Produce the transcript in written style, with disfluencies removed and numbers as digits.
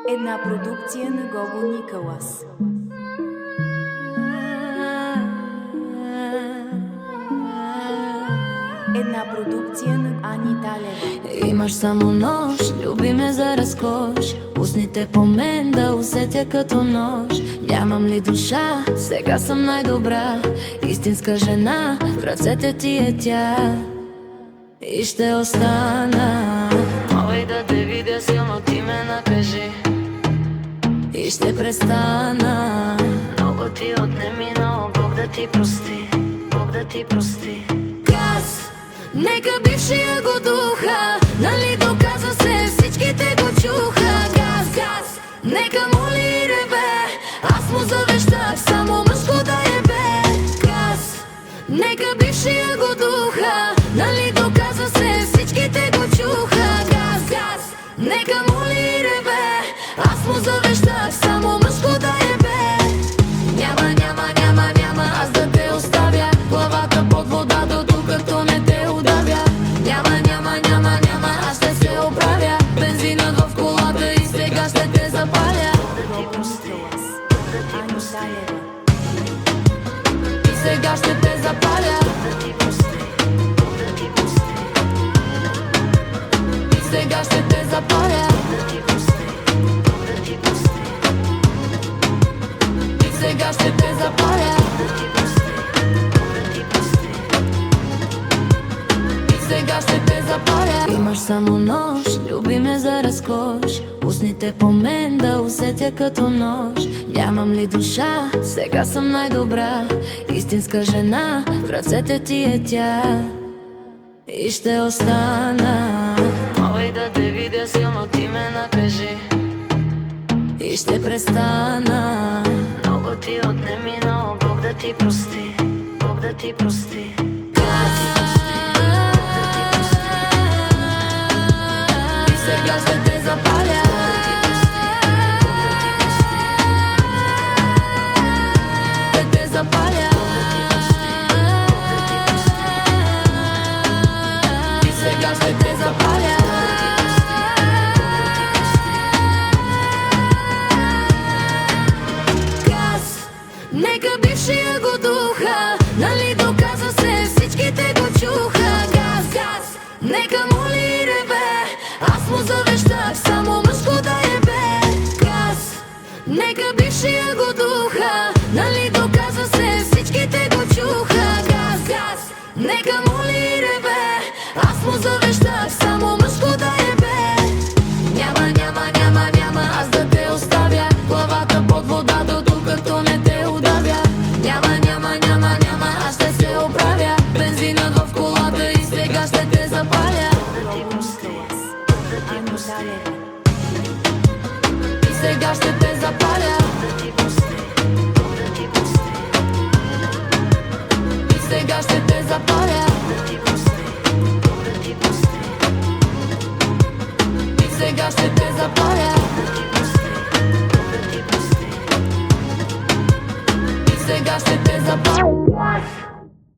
Една продукция на Гого Николас. Една продукция на Ани Талева. Имаш само нож, люби ме за разкош. Устните по мен да усетя като нож. Нямам ли душа, сега съм най-добра. Истинска жена, в ръцете ти е тя. И ще остана. Мога и да те видя силно, ти ме накажи. И ще престана. Много ти отнеми, но Бог да ти прости. Бог да ти прости. Газ! Нека бившия го духа, нали доказва се, всичките го чуха. Газ, газ, нека моли и реве, аз му завещах само мъжко да ебе. Газ, нека бившия го духа, нали доказва се, всичките го чуха. Газ, газ, нека моли и реве, аз му завещах само мъжко да ебе. Няма, няма, няма, няма аз да те оставя, главата под вода докато не те удавя. Няма, няма, няма, няма аз ще се оправя. Бензинът в колата и сега ще те запаля. Ани Талева. И сега ще те запаля. И сега ще те запаля. И сега ще те запаля. Сега ще те запаля. Имаш само нож, люби ме за разкош. Устните по мен да усетя като нож. Нямам ли душа, сега съм най-добра. Истинска жена, в ръцете ти е тя. И ще остана. Мога и да те видя силно, ти ме накажи. И ще престана. Много ти отнеми, но Бог да ти прости. Бог да ти прости. Сега ще те запаля. Ще те запаля. И сега ще те запаля. Газ, нека бившия го духа, нали доказва се, всичките го чуха. Газ, газ, нека моли и реве, аз му завещах само мъжко да ебе. Газ, нека бившия го духа, нали доказва се, всичките го чуха. Газ, газ, нека моли и реве, аз му завещах само мъжко да ебе. Няма, няма, няма, няма аз да те оставя, главата под вода докато не те удавя. Няма, няма, няма, няма аз ще се оправя. Бензинът в колата и сега ще те запаля. Ани Талева. И сега ще те запаля. И сега ще те запаля. И сега ще те запаля. И сега ще те запаля.